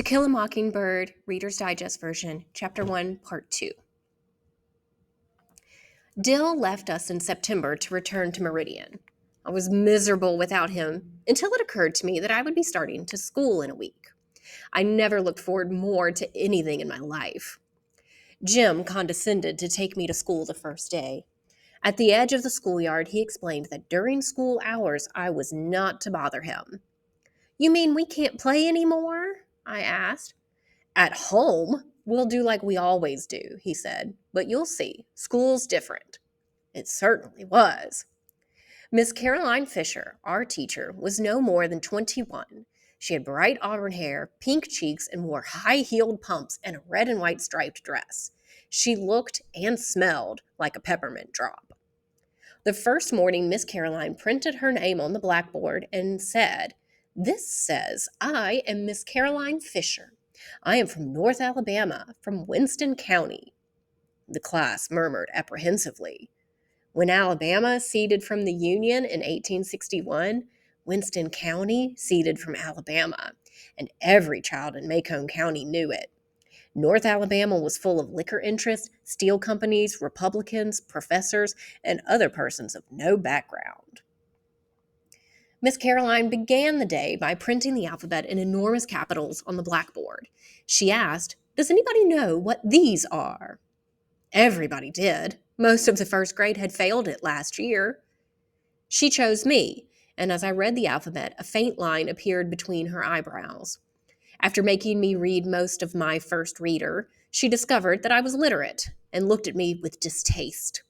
To Kill a Mockingbird, Reader's Digest version, Chapter 1, Part 2. Dill left us in September to return to Meridian. I was miserable without him until it occurred to me that I would be starting to school in a week. I never looked forward more to anything in my life. Jim condescended to take me to school the first day. At the edge of the schoolyard, he explained that during school hours I was not to bother him. "You mean we can't play anymore?" I asked. "At home, we'll do like we always do," he said. "But you'll see, school's different." It certainly was. Miss Caroline Fisher, our teacher, was no more than 21. She had bright auburn hair, pink cheeks, and wore high-heeled pumps and a red and white striped dress. She looked and smelled like a peppermint drop. The first morning, Miss Caroline printed her name on the blackboard and said, "This says, I am Miss Caroline Fisher. I am from North Alabama, from Winston County." The class murmured apprehensively. When Alabama seceded from the Union in 1861, Winston County seceded from Alabama, and every child in Macomb County knew it. North Alabama was full of liquor interests, steel companies, Republicans, professors, and other persons of no background. Miss Caroline began the day by printing the alphabet in enormous capitals on the blackboard. She asked, "Does anybody know what these are?" Everybody did. Most of the first grade had failed it last year. She chose me, and as I read the alphabet, a faint line appeared between her eyebrows. After making me read most of my first reader, she discovered that I was literate and looked at me with distaste.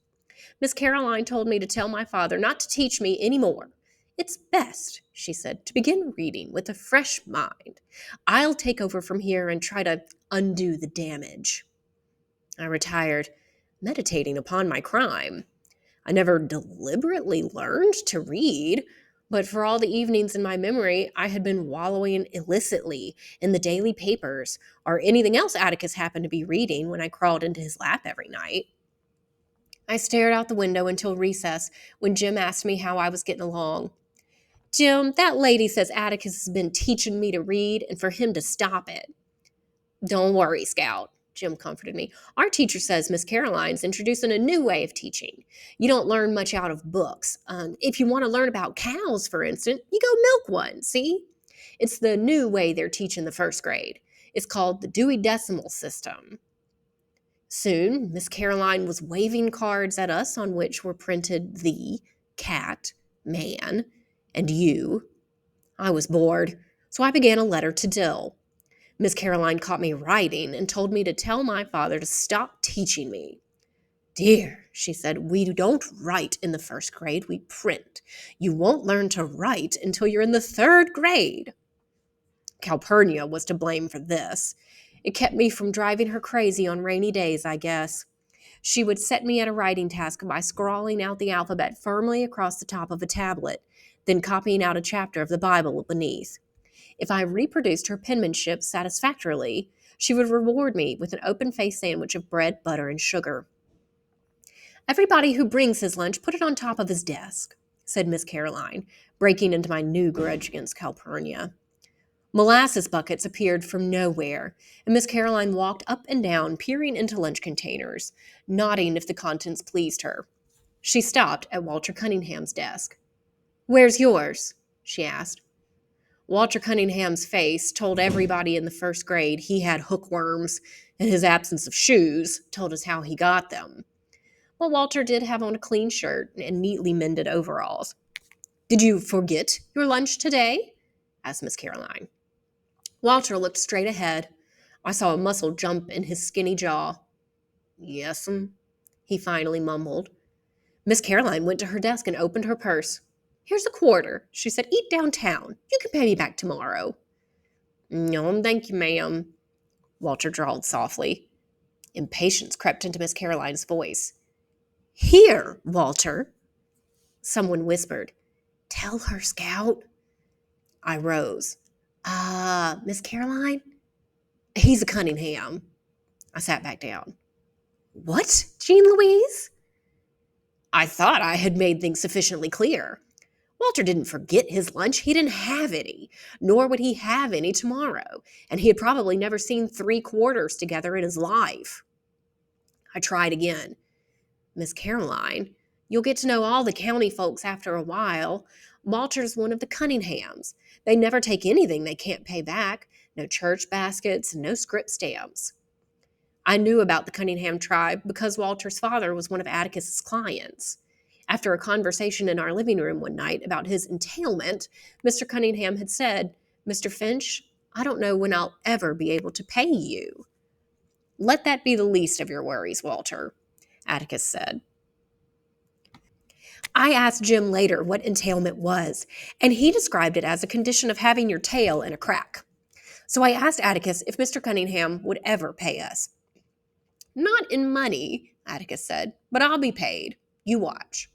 Miss Caroline told me to tell my father not to teach me any more. "It's best," she said, "to begin reading with a fresh mind. I'll take over from here and try to undo the damage." I retired, meditating upon my crime. I never deliberately learned to read, but for all the evenings in my memory, I had been wallowing illicitly in the daily papers or anything else Atticus happened to be reading when I crawled into his lap every night. I stared out the window until recess, when Jim asked me how I was getting along. "Jim, that lady says Atticus has been teaching me to read and for him to stop it." "Don't worry, Scout," Jim comforted me. "Our teacher says Miss Caroline's introducing a new way of teaching. You don't learn much out of books. If you want to learn about cows, for instance, you go milk one, see? It's the new way they're teaching the first grade. It's called the Dewey Decimal System." Soon, Miss Caroline was waving cards at us on which were printed "the," "cat," "man," and "you." I was bored, so I began a letter to Dill. Miss Caroline caught me writing and told me to tell my father to stop teaching me. "Dear," she said, "we don't write in the first grade, we print. You won't learn to write until you're in the third grade." Calpurnia was to blame for this. It kept me from driving her crazy on rainy days, I guess. She would set me at a writing task by scrawling out the alphabet firmly across the top of a tablet, then copying out a chapter of the Bible beneath. If I reproduced her penmanship satisfactorily, she would reward me with an open-faced sandwich of bread, butter, and sugar. "Everybody who brings his lunch, put it on top of his desk," said Miss Caroline, breaking into my new grudge against Calpurnia. Molasses buckets appeared from nowhere, and Miss Caroline walked up and down, peering into lunch containers, nodding if the contents pleased her. She stopped at Walter Cunningham's desk. "Where's yours?" she asked. Walter Cunningham's face told everybody in the first grade he had hookworms, and his absence of shoes told us how he got them. Well, Walter did have on a clean shirt and neatly mended overalls. "Did you forget your lunch today?" asked Miss Caroline. Walter looked straight ahead. I saw a muscle jump in his skinny jaw. "Yes'm," he finally mumbled. Miss Caroline went to her desk and opened her purse. "Here's a quarter," she said. "Eat downtown. You can pay me back tomorrow." "No, thank you, ma'am," Walter drawled softly. Impatience crept into Miss Caroline's voice. "Here, Walter," someone whispered. "Tell her, Scout." I rose. Miss Caroline?" "He's a Cunningham." I sat back down. "What, Jean Louise?" I thought I had made things sufficiently clear. Walter didn't forget his lunch. He didn't have any, nor would he have any tomorrow, and he had probably never seen 3 quarters together in his life. I tried again. Miss Caroline, you'll get to know all the county folks after a while. Walter's one of the Cunninghams. They never take anything they can't pay back. No church baskets, no script stamps. I knew about the Cunningham tribe because Walter's father was one of Atticus's clients. After a conversation in our living room one night about his entailment, Mr. Cunningham had said, "Mr. Finch, I don't know when I'll ever be able to pay you." "Let that be the least of your worries, Walter," Atticus said. I asked Jim later what entailment was, and he described it as a condition of having your tail in a crack. So I asked Atticus if Mr. Cunningham would ever pay us. "Not in money," Atticus said, "but I'll be paid. You watch."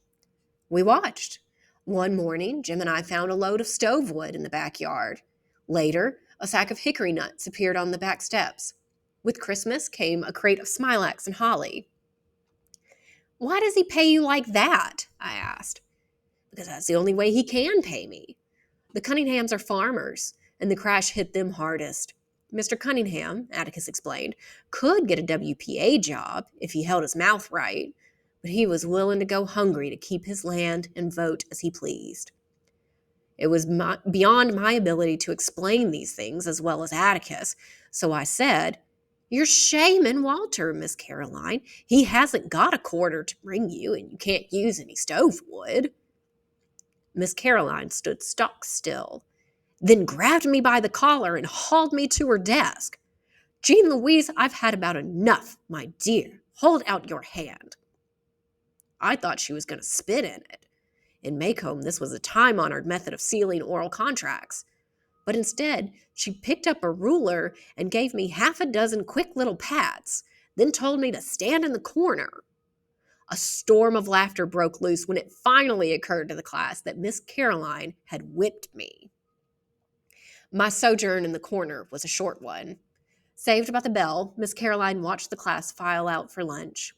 We watched. One morning, Jim and I found a load of stove wood in the backyard. Later, a sack of hickory nuts appeared on the back steps. With Christmas came a crate of smilax and holly. "Why does he pay you like that?" I asked. "Because that's the only way he can pay me. The Cunninghams are farmers, and the crash hit them hardest. Mr. Cunningham," Atticus explained, "could get a WPA job if he held his mouth right, but he was willing to go hungry to keep his land and vote as he pleased." It was beyond my ability to explain these things as well as Atticus, so I said, "You're shaming Walter, Miss Caroline. He hasn't got a quarter to bring you, and you can't use any stove wood." Miss Caroline stood stock still, then grabbed me by the collar and hauled me to her desk. "Jean Louise, I've had about enough, my dear. Hold out your hand." I thought she was going to spit in it. In Macomb, this was a time-honored method of sealing oral contracts. But instead, she picked up a ruler and gave me half a dozen quick little pats, then told me to stand in the corner. A storm of laughter broke loose when it finally occurred to the class that Miss Caroline had whipped me. My sojourn in the corner was a short one. Saved by the bell, Miss Caroline watched the class file out for lunch.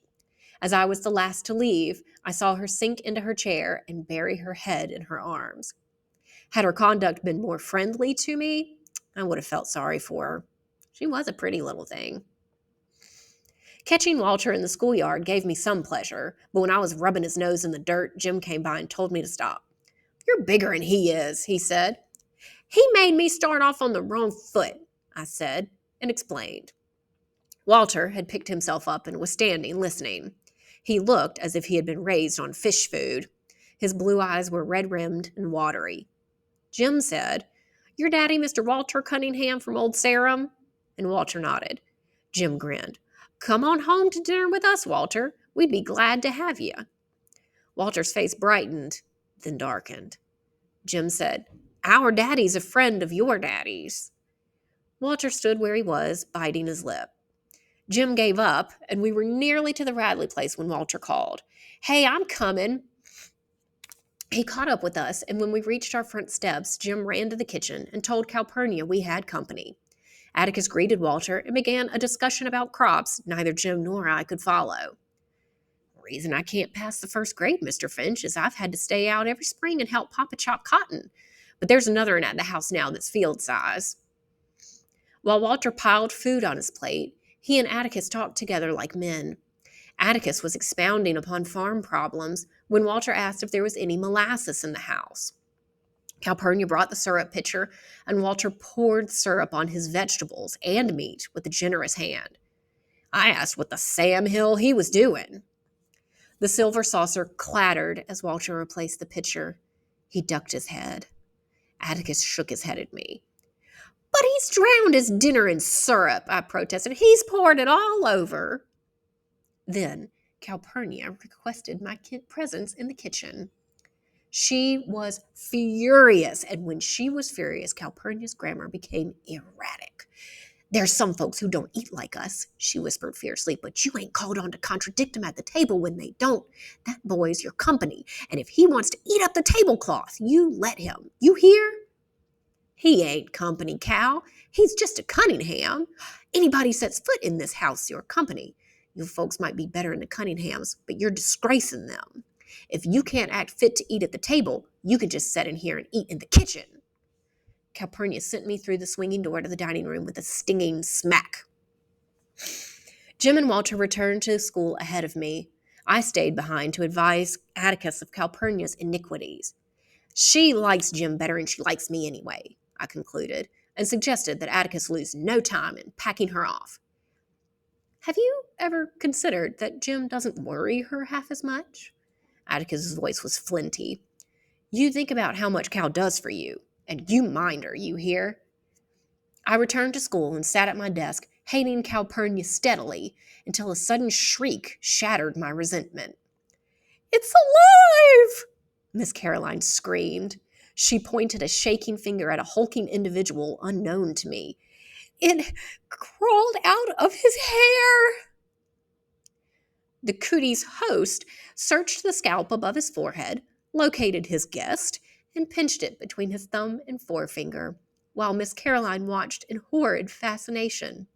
As I was the last to leave, I saw her sink into her chair and bury her head in her arms. Had her conduct been more friendly to me, I would have felt sorry for her. She was a pretty little thing. Catching Walter in the schoolyard gave me some pleasure, but when I was rubbing his nose in the dirt, Jim came by and told me to stop. "You're bigger than he is," he said. "He made me start off on the wrong foot," I said, and explained. Walter had picked himself up and was standing, listening. He looked as if he had been raised on fish food. His blue eyes were red-rimmed and watery. Jim said, "Your daddy, Mr. Walter Cunningham from Old Sarum?" And Walter nodded. Jim grinned. "Come on home to dinner with us, Walter. We'd be glad to have you." Walter's face brightened, then darkened. Jim said, "Our daddy's a friend of your daddy's." Walter stood where he was, biting his lip. Jim gave up, and we were nearly to the Radley place when Walter called. "Hey, I'm coming." He caught up with us, and when we reached our front steps, Jim ran to the kitchen and told Calpurnia we had company. Atticus greeted Walter and began a discussion about crops neither Jim nor I could follow. "The reason I can't pass the first grade, Mr. Finch, is I've had to stay out every spring and help Papa chop cotton. But there's another one at the house now that's field size." While Walter piled food on his plate, he and Atticus talked together like men. Atticus was expounding upon farm problems when Walter asked if there was any molasses in the house. Calpurnia brought the syrup pitcher, and Walter poured syrup on his vegetables and meat with a generous hand. I asked what the Sam Hill he was doing. The silver saucer clattered as Walter replaced the pitcher. He ducked his head. Atticus shook his head at me. "But he's drowned his dinner in syrup," I protested. "He's poured it all over." Then Calpurnia requested my presence in the kitchen. She was furious, and when she was furious, Calpurnia's grammar became erratic. "There's some folks who don't eat like us," she whispered fiercely, "but you ain't called on to contradict them at the table when they don't. That boy's your company, and if he wants to eat up the tablecloth, you let him. You hear?" "He ain't company, Cal. He's just a Cunningham. Anybody sets foot in this house, your company. You folks might be better than the Cunninghams, but you're disgracing them. If you can't act fit to eat at the table, you can just sit in here and eat in the kitchen. Calpurnia sent me through the swinging door to the dining room with a stinging smack. Jim and Walter returned to school ahead of me. I stayed behind to advise Atticus of Calpurnia's iniquities. She likes Jim better than she likes me anyway, I concluded, and suggested that Atticus lose no time in packing her off. Have you ever considered that Jim doesn't worry her half as much? Atticus's voice was flinty. You think about how much Cal does for you, and you mind her, you hear? I returned to school and sat at my desk, hating Calpurnia steadily, until a sudden shriek shattered my resentment. It's alive! Miss Caroline screamed. She pointed a shaking finger at a hulking individual unknown to me. It crawled out of his hair. The cootie's host searched the scalp above his forehead, located his guest, and pinched it between his thumb and forefinger, while Miss Caroline watched in horrid fascination.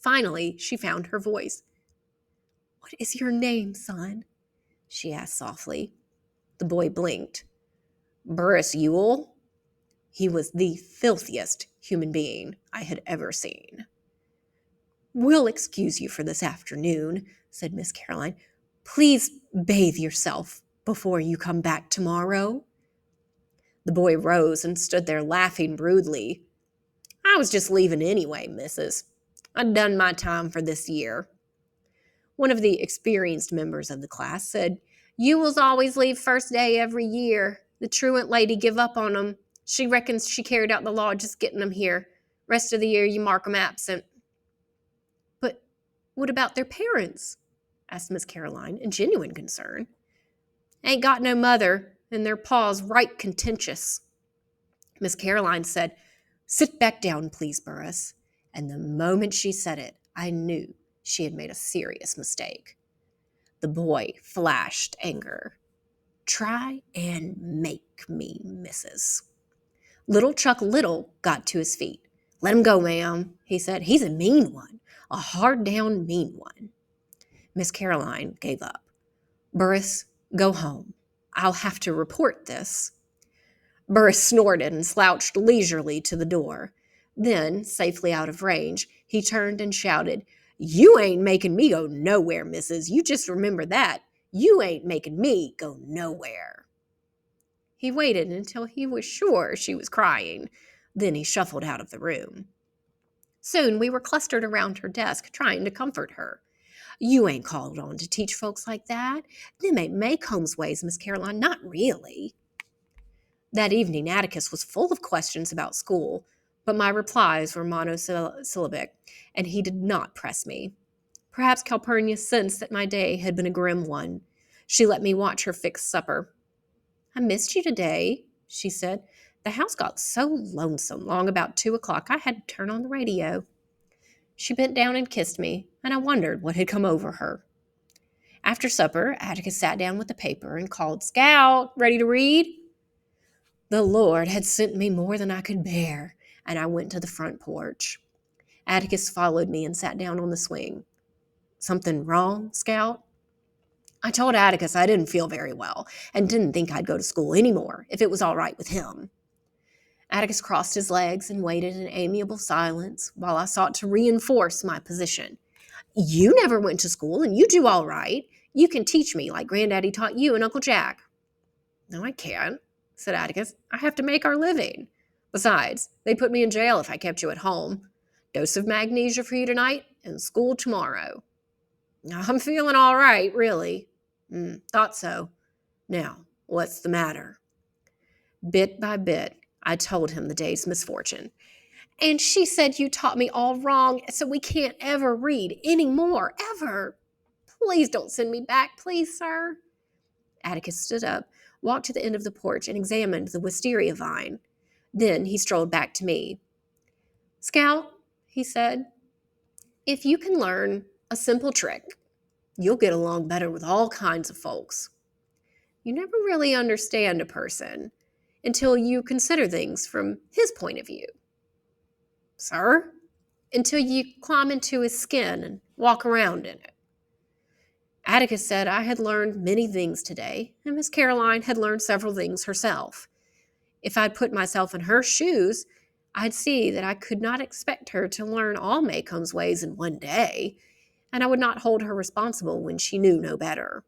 Finally, she found her voice. What is your name, son? She asked softly. The boy blinked. Burris Ewell. He was the filthiest human being I had ever seen. We'll excuse you for this afternoon, said Miss Caroline. Please bathe yourself before you come back tomorrow. The boy rose and stood there laughing rudely. I was just leaving anyway, missus. I'd done my time for this year. One of the experienced members of the class said, Ewells always leave first day every year. The truant lady give up on 'em. She reckons she carried out the law just getting 'em here. Rest of the year you mark 'em absent. But what about their parents? Asked Miss Caroline in genuine concern. Ain't got no mother, and their pa's right contentious. Miss Caroline said, Sit back down, please, Burris. And the moment she said it, I knew she had made a serious mistake. The boy flashed anger. Try and make me, missus. Little Chuck Little got to his feet. Let him go, ma'am, he said. He's a mean one, a hard-down mean one. Miss Caroline gave up. Burris, go home. I'll have to report this. Burris snorted and slouched leisurely to the door. Then, safely out of range, he turned and shouted, You ain't making me go nowhere, missus. You just remember that. You ain't making me go nowhere. He waited until he was sure she was crying. Then he shuffled out of the room. Soon we were clustered around her desk, trying to comfort her. You ain't called on to teach folks like that. Them ain't Maycomb's ways, Miss Caroline, not really. That evening, Atticus was full of questions about school, but my replies were monosyllabic, and he did not press me. Perhaps Calpurnia sensed that my day had been a grim one. She let me watch her fix supper. I missed you today, she said. The house got so lonesome long about 2 o'clock I had to turn on the radio. She bent down and kissed me, and I wondered what had come over her. After supper, Atticus sat down with the paper and called, Scout, ready to read? The Lord had sent me more than I could bear, and I went to the front porch. Atticus followed me and sat down on the swing. Something wrong, Scout? I told Atticus I didn't feel very well and didn't think I'd go to school anymore if it was all right with him. Atticus crossed his legs and waited in amiable silence while I sought to reinforce my position. You never went to school and you do all right. You can teach me like Granddaddy taught you and Uncle Jack. No, I can't, said Atticus. I have to make our living. Besides, they'd put me in jail if I kept you at home. Dose of magnesia for you tonight and school tomorrow. I'm feeling all right, really. Thought so. Now, what's the matter? Bit by bit, I told him the day's misfortune. And she said you taught me all wrong, so we can't ever read anymore, ever. Please don't send me back, please, sir. Atticus stood up, walked to the end of the porch, and examined the wisteria vine. Then he strolled back to me. Scout, he said, if you can learn a simple trick, you'll get along better with all kinds of folks. You never really understand a person until you consider things from his point of view. Sir? Until you climb into his skin and walk around in it. Atticus said I had learned many things today, and Miss Caroline had learned several things herself. If I'd put myself in her shoes, I'd see that I could not expect her to learn all Maycomb's ways in one day, and I would not hold her responsible when she knew no better.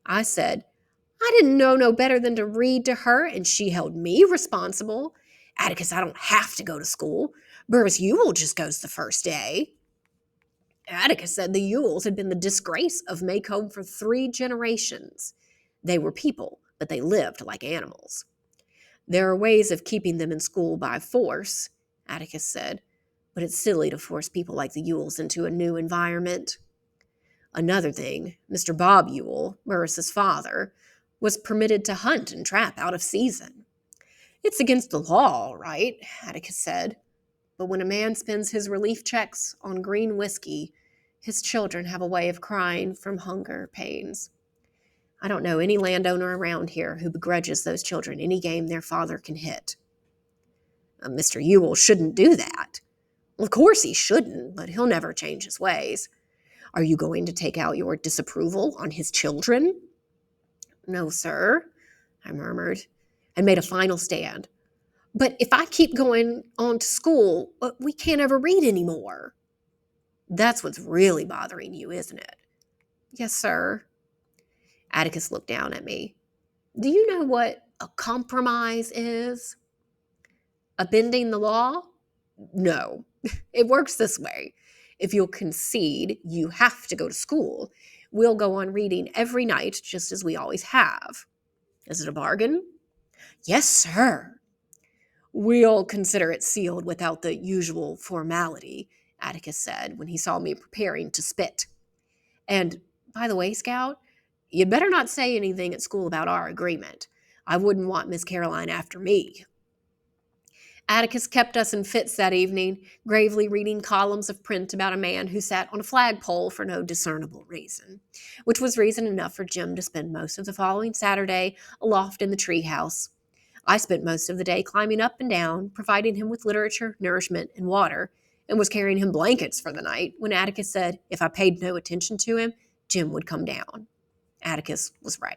I said, I didn't know no better than to read to her, and she held me responsible. Atticus, I don't have to go to school. Burris Ewell just goes the first day. Atticus said the Ewells had been the disgrace of Maycomb for 3 generations. They were people, but they lived like animals. There are ways of keeping them in school by force, Atticus said, but it's silly to force people like the Ewells into a new environment. Another thing, Mr. Bob Ewell, Burris's father, was permitted to hunt and trap out of season. It's against the law, right? Atticus said. But when a man spends his relief checks on green whiskey, his children have a way of crying from hunger pains. I don't know any landowner around here who begrudges those children any game their father can hit. Mr. Ewell shouldn't do that. Well, of course he shouldn't, but he'll never change his ways. Are you going to take out your disapproval on his children? No, sir, I murmured, and made a final stand. But if I keep going on to school, we can't ever read anymore. That's what's really bothering you, isn't it? Yes, sir. Atticus looked down at me. Do you know what a compromise is? A bending the law? No. It works this way. If you'll concede you have to go to school, we'll go on reading every night just as we always have. Is it a bargain? Yes, sir. We'll consider it sealed without the usual formality, Atticus said when he saw me preparing to spit. And, by the way, Scout, you'd better not say anything at school about our agreement. I wouldn't want Miss Caroline after me. Atticus kept us in fits that evening, gravely reading columns of print about a man who sat on a flagpole for no discernible reason, which was reason enough for Jim to spend most of the following Saturday aloft in the treehouse. I spent most of the day climbing up and down, providing him with literature, nourishment, and water, and was carrying him blankets for the night when Atticus said if I paid no attention to him, Jim would come down. Atticus was right.